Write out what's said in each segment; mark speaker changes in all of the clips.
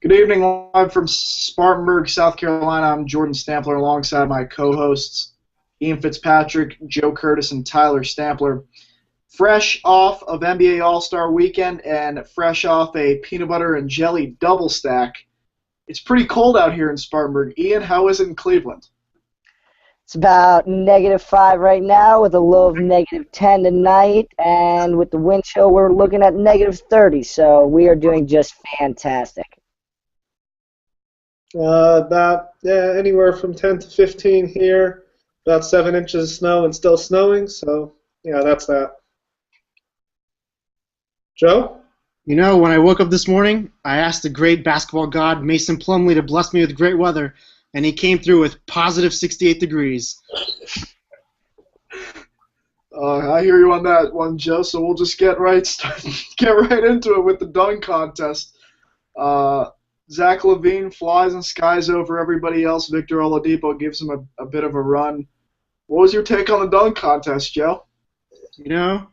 Speaker 1: Good evening, live from Spartanburg, South Carolina. I'm Jordan Stampler alongside my co-hosts Ian Fitzpatrick, Joe Curtis, and Tyler Stampler. Fresh off of NBA All-Star Weekend and fresh off a peanut butter and jelly double stack, it's pretty cold out here in Spartanburg. Ian, how is it in Cleveland?
Speaker 2: It's about -5 right now with a low of -10 tonight, and with the wind chill we're looking at -30, so we are doing just fantastic.
Speaker 3: Anywhere from 10 to 15 here. About 7 inches of snow and still snowing, so yeah, that's that. Joe?
Speaker 4: You know, when I woke up this morning, I asked the great basketball god Mason Plumlee to bless me with great weather, and he came through with positive 68 degrees.
Speaker 1: I hear you on that one, Joe, so we'll just get right into it with the dunk contest. Zach LaVine flies and skies over everybody else. Victor Oladipo gives him a bit of a run. What was your take on the dunk contest, Joe?
Speaker 4: You know,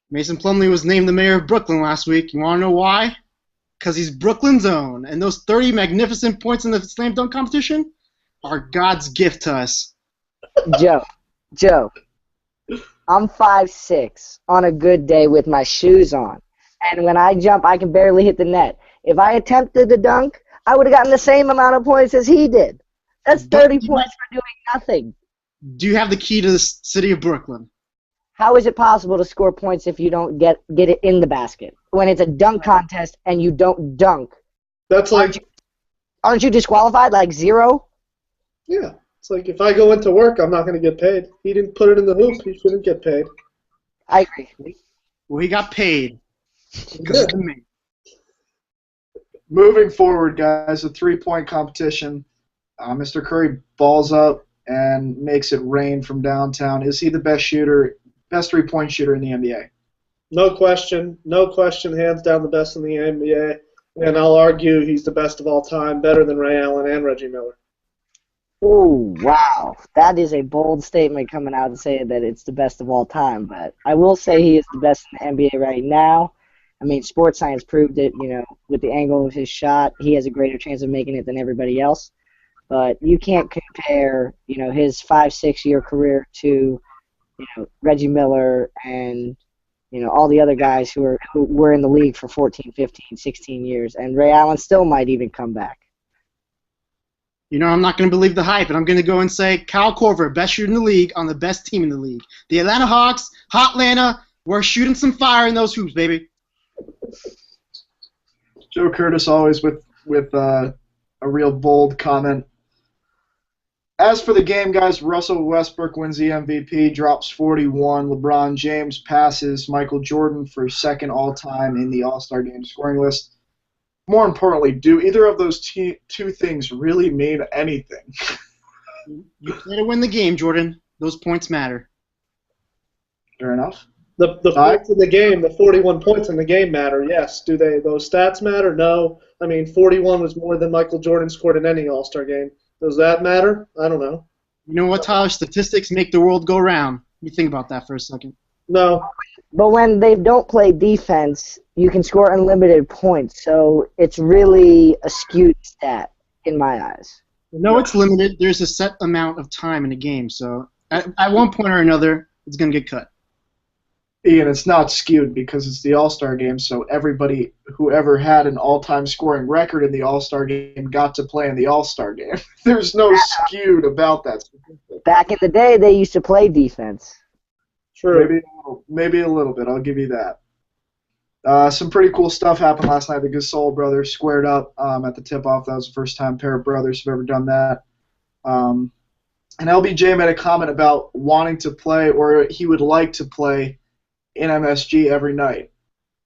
Speaker 4: Mason Plumlee was named the mayor of Brooklyn last week. You want to know why? Because he's Brooklyn's own, and those 30 magnificent points in the slam dunk competition are God's gift to us.
Speaker 2: Joe, I'm 5'6" on a good day with my shoes on, and when I jump, I can barely hit the net. If I attempted to dunk, I would have gotten the same amount of points as he did. That's 30 points for doing nothing.
Speaker 4: Do you have the key to the city of Brooklyn?
Speaker 2: How is it possible to score points if you don't get it in the basket? When it's a dunk contest and you don't dunk,
Speaker 3: That's like,
Speaker 2: aren't you disqualified, like 0?
Speaker 3: yeah, it's like if I go into work, I'm not going to get paid. He didn't put it in the hoop, he shouldn't get paid.
Speaker 2: I agree.
Speaker 4: Well, he got paid because of me.
Speaker 1: Moving forward, guys, a three-point competition. Mr. Curry balls up and makes it rain from downtown. Is he the best three-point shooter in the NBA?
Speaker 3: No question, hands down the best in the NBA. And I'll argue he's the best of all time, better than Ray Allen and Reggie Miller.
Speaker 2: Oh, wow. That is a bold statement coming out to say that it's the best of all time. But I will say he is the best in the NBA right now. I mean, sports science proved it, with the angle of his shot. He has a greater chance of making it than everybody else. But you can't compare, his 5-6 year career to, Reggie Miller and, all the other guys who were in the league for 14, 15, 16 years. And Ray Allen still might even come back.
Speaker 4: I'm not going to believe the hype, and I'm going to go and say Kyle Korver, best shooter in the league on the best team in the league. The Atlanta Hawks, Hot Atlanta, we're shooting some fire in those hoops, baby.
Speaker 1: Joe Curtis always with a real bold comment. As for the game, guys, Russell Westbrook wins the MVP, drops 41. LeBron James passes Michael Jordan for second all-time in the All-Star Game scoring list. More importantly, do either of those two things really mean anything?
Speaker 4: You play to win the game, Jordan. Those points matter.
Speaker 1: Fair enough.
Speaker 3: The points in the game, the 41 points in the game matter, yes. Do those stats matter? No. I mean, 41 was more than Michael Jordan scored in any All-Star game. Does that matter? I don't know.
Speaker 4: You know what, Tyler? Statistics make the world go round. You think about that for a second.
Speaker 3: No.
Speaker 2: But when they don't play defense, you can score unlimited points, so it's really a skewed stat in my eyes.
Speaker 4: No, it's limited. There's a set amount of time in a game, so at one point or another, it's going to get cut.
Speaker 1: Ian, it's not skewed because it's the All-Star Game, so everybody who ever had an all-time scoring record in the All-Star Game got to play in the All-Star Game. There's no skewed about that.
Speaker 2: Back in the day, they used to play defense.
Speaker 3: True.
Speaker 1: Maybe a little bit. I'll give you that. Some pretty cool stuff happened last night. The Gasol brothers squared up at the tip-off. That was the first time a pair of brothers have ever done that. And LBJ made a comment about wanting to play, or he would like to play, in MSG every night.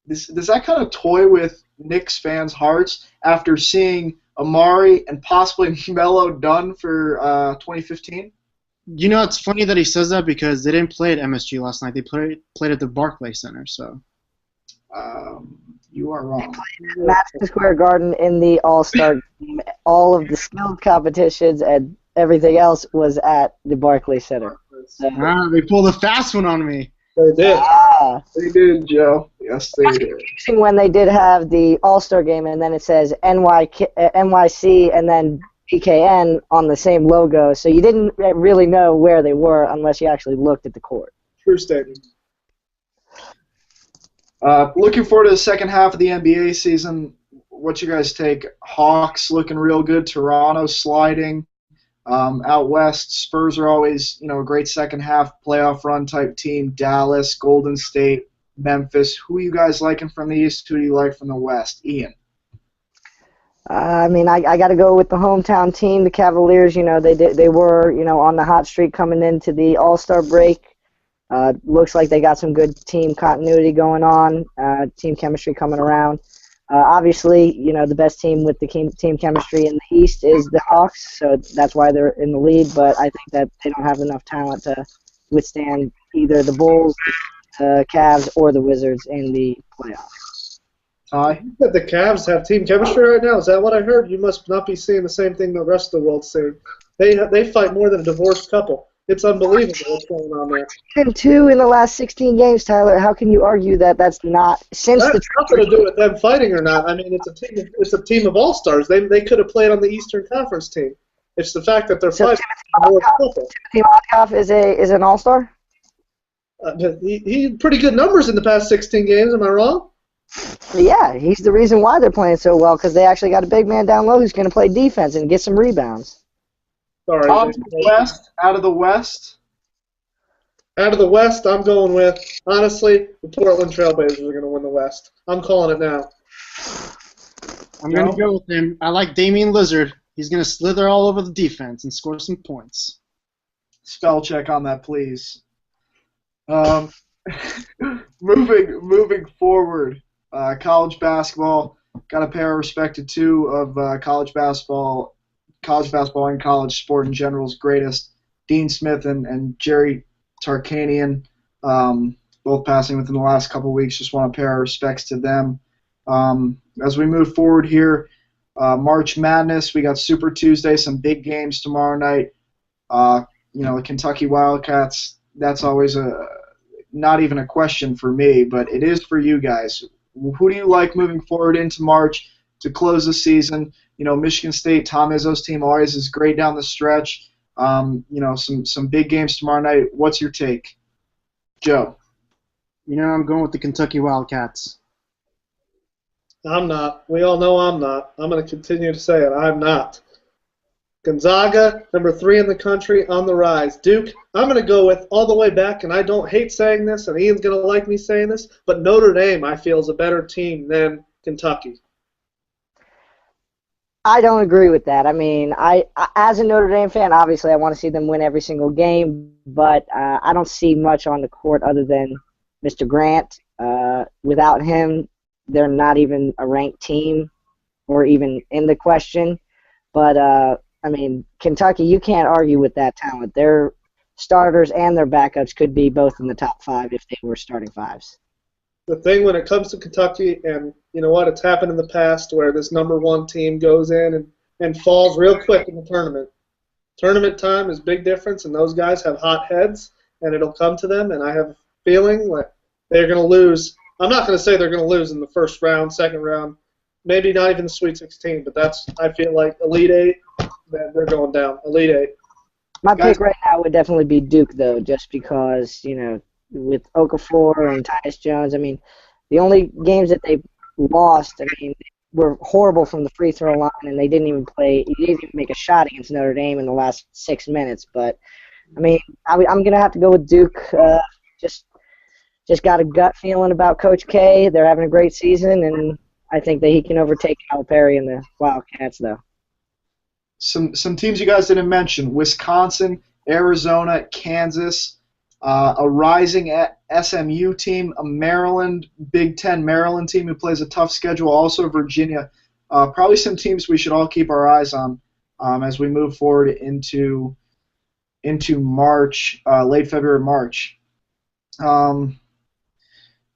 Speaker 1: Does that kind of toy with Knicks fans' hearts after seeing Amari and possibly Melo done for 2015?
Speaker 4: It's funny that he says that because they didn't play at MSG last night. They played at the Barclays Center. So
Speaker 1: you are wrong.
Speaker 2: Madison Square Garden in the All-Star game. All of the skilled competitions and everything else was at the Barclays Center.
Speaker 4: They pulled a fast one on me.
Speaker 3: They did.
Speaker 1: They did, Joe. Yes, they did.
Speaker 2: When they did have the All-Star game, and then it says NYC and then PKN on the same logo, so you didn't really know where they were unless you actually looked at the court.
Speaker 3: True statement.
Speaker 1: Looking forward to the second half of the NBA season. What you guys take? Hawks looking real good. Toronto sliding. Out west, Spurs are always, a great second half playoff run type team. Dallas, Golden State, Memphis. Who are you guys liking from the East? Who do you like from the West? Ian.
Speaker 2: I got to go with the hometown team, the Cavaliers. They were on the hot streak coming into the All-Star break. Looks like they got some good team continuity going on, team chemistry coming around. Obviously, the best team with the team chemistry in the East is the Hawks, so that's why they're in the lead. But I think that they don't have enough talent to withstand either the Bulls, the Cavs, or the Wizards in the playoffs.
Speaker 1: Ty?
Speaker 3: The Cavs have team chemistry right now. Is that what I heard? You must not be seeing the same thing the rest of the world's seeing. They fight more than a divorced couple. It's unbelievable what's going on there.
Speaker 2: And 2 in the last 16 games, Tyler. How can you argue that that's not since
Speaker 3: That's nothing to do with them fighting or not. I mean, it's a team of all-stars. They could have played on the Eastern Conference team. It's the fact that they're fighting more couple.
Speaker 2: Timothy Mozgov is an all-star?
Speaker 3: He had pretty good numbers in the past 16 games. Am I wrong?
Speaker 2: Yeah, he's the reason why they're playing so well, because they actually got a big man down low who's going to play defense and get some rebounds.
Speaker 3: Sorry.
Speaker 1: Out of the West.
Speaker 3: Out of the West, I'm going with, honestly, the Portland Trailblazers are going to win the West. I'm calling it now.
Speaker 4: I'm going to go with him. I like Damian Lillard. He's going to slither all over the defense and score some points.
Speaker 1: Spell check on that, please. Moving forward, college basketball. Got to pay our respect to two of college basketball and college sport in general's greatest, Dean Smith and Jerry Tarkanian, both passing within the last couple of weeks. Just want to pay our respects to them. As we move forward here, March Madness, we got Super Tuesday, some big games tomorrow night. The Kentucky Wildcats, that's always not even a question for me, but it is for you guys. Who do you like moving forward into March to close the season? Michigan State, Tom Izzo's team always is great down the stretch. Some big games tomorrow night. What's your take, Joe?
Speaker 4: I'm going with the Kentucky Wildcats.
Speaker 3: I'm not. We all know I'm not. I'm going to continue to say it. I'm not. Gonzaga, number 3 in the country, on the rise. Duke, I'm going to go with all the way back, and I don't hate saying this, and Ian's going to like me saying this, but Notre Dame, I feel, is a better team than Kentucky.
Speaker 2: I don't agree with that. I as a Notre Dame fan, obviously I want to see them win every single game, but I don't see much on the court other than Mr. Grant. Without him, they're not even a ranked team or even in the question. But, Kentucky, you can't argue with that talent. Their starters and their backups could be both in the top 5 if they were starting 5s.
Speaker 3: The thing when it comes to Kentucky, and you know what, it's happened in the past where this number 1 team goes in and falls real quick in the tournament. Tournament time is big difference, and those guys have hot heads, and it'll come to them, and I have a feeling like they're going to lose. I'm not going to say they're going to lose in the first round, second round, maybe not even the Sweet 16, but I feel like Elite 8, they're going down. Elite 8.
Speaker 2: My pick right now would definitely be Duke, though, just because, with Okafor and Tyus Jones, the only games that they lost, were horrible from the free throw line, and they didn't even make a shot against Notre Dame in the last 6 minutes. But, I'm going to have to go with Duke. Just got a gut feeling about Coach K. They're having a great season, and I think that he can overtake Calipari and the Wildcats, though.
Speaker 1: Some teams you guys didn't mention: Wisconsin, Arizona, Kansas, a rising SMU team, a Maryland, Big Ten Maryland team who plays a tough schedule, also Virginia. Probably some teams we should all keep our eyes on as we move forward into March, late February, March.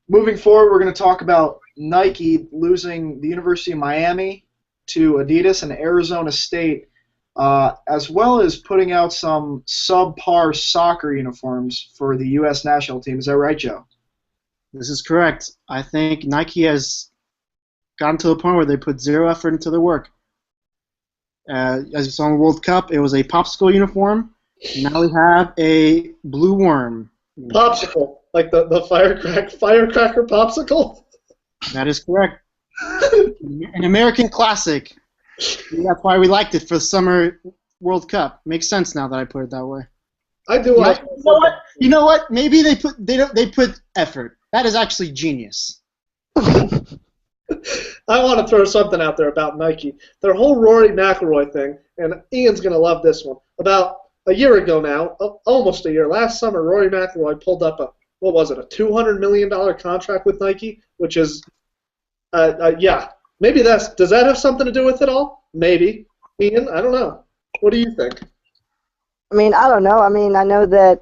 Speaker 1: Moving forward, we're going to talk about Nike losing the University of Miami to Adidas and Arizona State, as well as putting out some subpar soccer uniforms for the U.S. national team. Is that right, Joe?
Speaker 4: This is correct. I think Nike has gotten to the point where they put zero effort into their work. As you saw in the World Cup, it was a popsicle uniform. Now we have a blue worm.
Speaker 3: Popsicle, like the firecracker popsicle.
Speaker 4: That is correct. An American classic. That's why we liked it for the Summer World Cup. Makes sense now that I put it that way.
Speaker 3: I do.
Speaker 4: Yeah, you know what? Maybe they put effort. That is actually genius.
Speaker 3: I want to throw something out there about Nike. Their whole Rory McIlroy thing, and Ian's going to love this one. About a year ago now, almost a year, last summer, Rory McIlroy pulled up a $200 million contract with Nike, which is, maybe does that have something to do with it all? Maybe. Ian, I don't know. What do you think?
Speaker 2: I mean, I don't know. I mean, I know that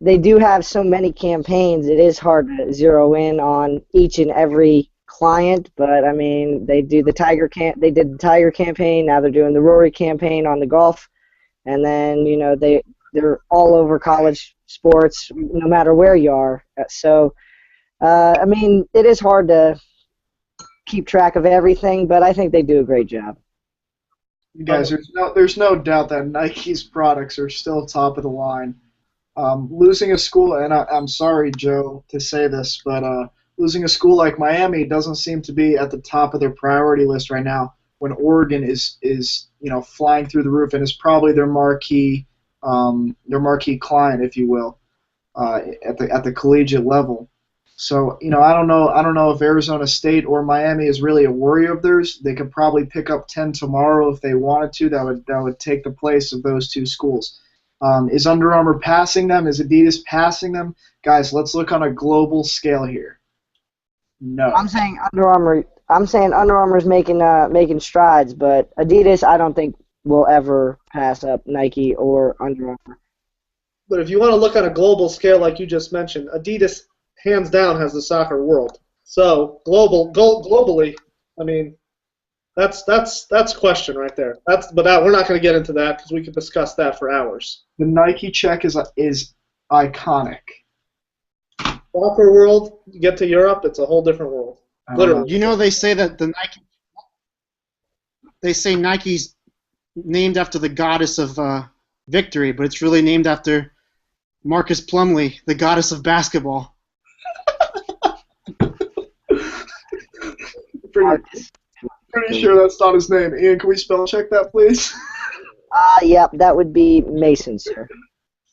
Speaker 2: they do have so many campaigns. It is hard to zero in on each and every client, but I mean, they did the Tiger campaign. Now they're doing the Rory campaign on the golf, and then they're all over college sports, no matter where you are. So, I mean, it is hard to keep track of everything, but I think they do a great job.
Speaker 1: You guys, there's no doubt that Nike's products are still top of the line. Losing a school, and I'm sorry, Joe, to say this, but losing a school like Miami doesn't seem to be at the top of their priority list right now. When Oregon is flying through the roof and is probably their marquee client, if you will, at the collegiate level. So I don't know if Arizona State or Miami is really a worry of theirs. They could probably pick up 10 tomorrow if they wanted to. That would take the place of those two schools. Is Under Armour passing them? Is Adidas passing them? Guys, let's look on a global scale here. No.
Speaker 2: I'm saying Under Armour's making strides, but Adidas I don't think will ever pass up Nike or Under Armour.
Speaker 3: But if you want to look on a global scale, like you just mentioned, Adidas hands down has the soccer world. So globally, I mean, that's question right there. But we're not going to get into that because we could discuss that for hours.
Speaker 1: The Nike check is iconic.
Speaker 3: Soccer world, you get to Europe, it's a whole different world. Literally.
Speaker 4: They say that Nike's named after the goddess of victory, but it's really named after Marcus Plumlee, the goddess of basketball.
Speaker 1: Pretty sure that's not his name. Ian, can we spell check that, please?
Speaker 2: Yep, that would be Mason, sir.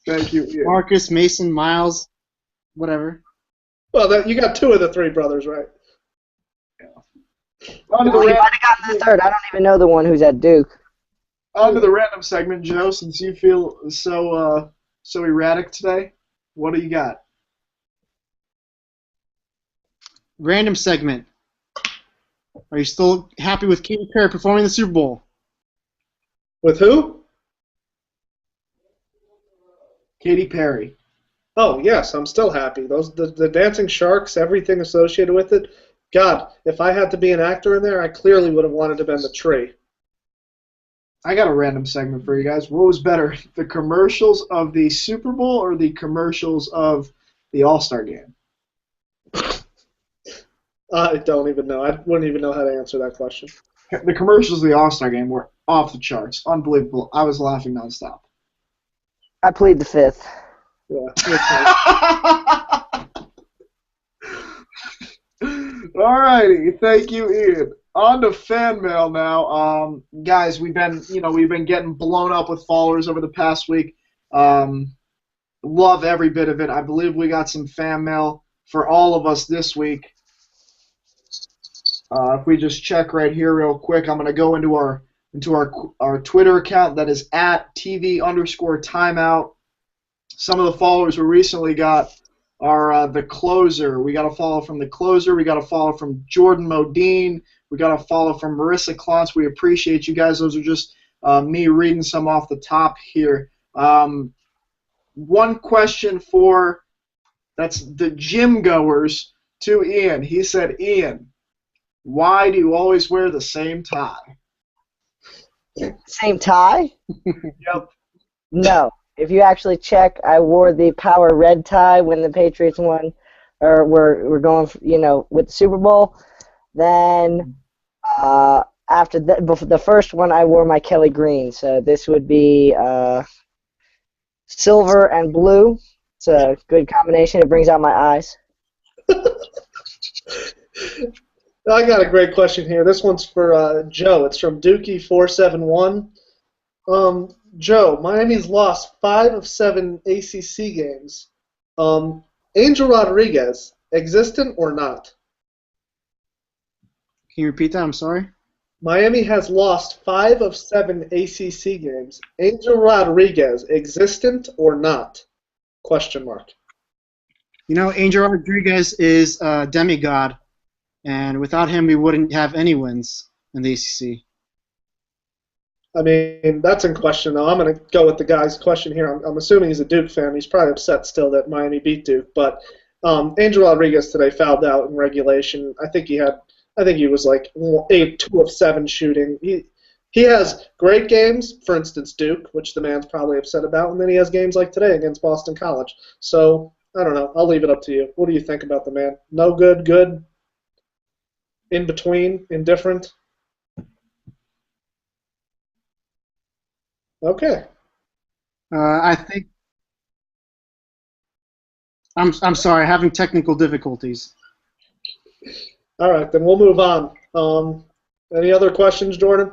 Speaker 1: Thank you, Ian.
Speaker 4: Marcus, Mason, Miles, whatever.
Speaker 3: Well, you got two of the three brothers, right?
Speaker 2: You might have gotten the third. I don't even know the one who's at Duke.
Speaker 1: On to the random segment, Joe, since you feel so erratic today. What do you got?
Speaker 4: Random segment. Are you still happy with Katy Perry performing the Super Bowl?
Speaker 3: With who?
Speaker 1: Katy Perry.
Speaker 3: Oh, yes, I'm still happy. The dancing sharks, everything associated with it. God, if I had to be an actor in there, I clearly would have wanted to have been the tree.
Speaker 1: I got a random segment for you guys. What was better, the commercials of the Super Bowl or the commercials of the All-Star Game?
Speaker 3: I don't even know. I wouldn't even know how to answer that question.
Speaker 1: The commercials of the All-Star Game were off the charts. Unbelievable. I was laughing nonstop.
Speaker 2: I plead the fifth.
Speaker 3: Yeah.
Speaker 1: All righty. Thank you, Ian. On to fan mail now. Guys, we've been getting blown up with followers over the past week. Love every bit of it. I believe we got some fan mail for all of us this week. If we just check right here real quick, I'm going to go into our Twitter account that is at @TV_timeout. Some of the followers we recently got are the Closer. We got a follow from the Closer. We got a follow from Jordan Modine. We got a follow from Marissa Klontz. We appreciate you guys. Those are just me reading some off the top here. One question that's the gym goers to Ian. He said, Ian, why do you always wear the same tie?
Speaker 2: Same tie?
Speaker 1: Yep.
Speaker 2: No. If you actually check, I wore the Power Red tie when the Patriots won or we're going, with the Super Bowl. Then after the first one, I wore my Kelly green. So this would be silver and blue. It's a good combination. It brings out my eyes.
Speaker 3: I got a great question here. This one's for Joe. It's from Dookie471. Joe, Miami's lost 5 of 7 ACC games. Angel Rodriguez, existent or not?
Speaker 4: Can you repeat that? I'm sorry.
Speaker 3: Miami has lost 5 of 7 ACC games. Angel Rodriguez, existent or not? Question mark.
Speaker 4: Angel Rodriguez is a demigod, and without him, we wouldn't have any wins in the ACC.
Speaker 3: I mean, that's in question, though. I'm going to go with the guy's question here. I'm assuming he's a Duke fan. He's probably upset still that Miami beat Duke. But Angel Rodriguez today fouled out in regulation. I think he was like 2 of 7 shooting. He has great games, for instance, Duke, which the man's probably upset about, and then he has games like today against Boston College. So, I don't know. I'll leave it up to you. What do you think about the man? No good, good, in between, indifferent? Okay.
Speaker 4: I think I'm sorry, having technical difficulties.
Speaker 3: All right, then we'll move on. Any other questions, Jordan?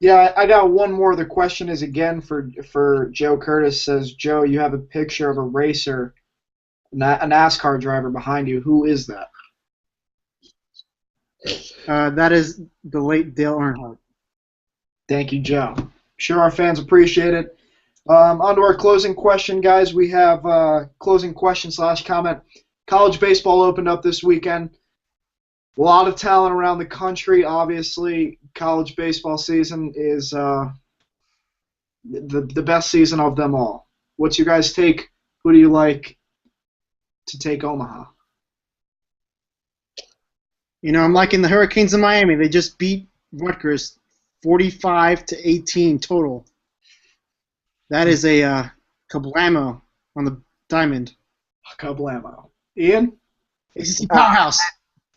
Speaker 1: Yeah, I got one more. The question is again for Joe Curtis. Says, Joe, you have a picture of a racer, a NASCAR driver behind you. Who is that?
Speaker 4: That is the late Dale Earnhardt.
Speaker 1: Thank you, Joe. Sure, our fans appreciate it. On to our closing question, guys. We have closing question / comment. College baseball opened up this weekend. A lot of talent around the country. Obviously, college baseball season is the best season of them all. What's your guys' take? Who do you like to take Omaha?
Speaker 4: I'm liking the Hurricanes in Miami. They just beat Rutgers 45-18 total. That is a kablamo on the diamond.
Speaker 1: Kablamo. Ian?
Speaker 4: ACC powerhouse.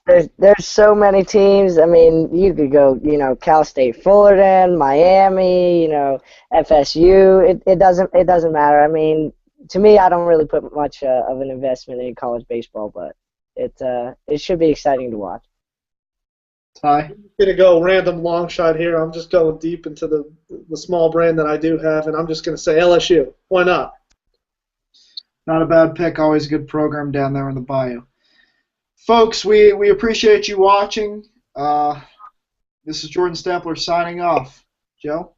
Speaker 2: There's so many teams. I mean, you could go, Cal State Fullerton, Miami, FSU. It doesn't matter. I mean, to me, I don't really put much of an investment in college baseball, but it should be exciting to watch.
Speaker 1: Ty?
Speaker 3: I'm going to go random long shot here. I'm just going deep into the small brain that I do have, and I'm just going to say LSU. Why not?
Speaker 1: Not a bad pick. Always a good program down there in the bayou. Folks, we appreciate you watching. This is Jordan Stempler signing off. Joe?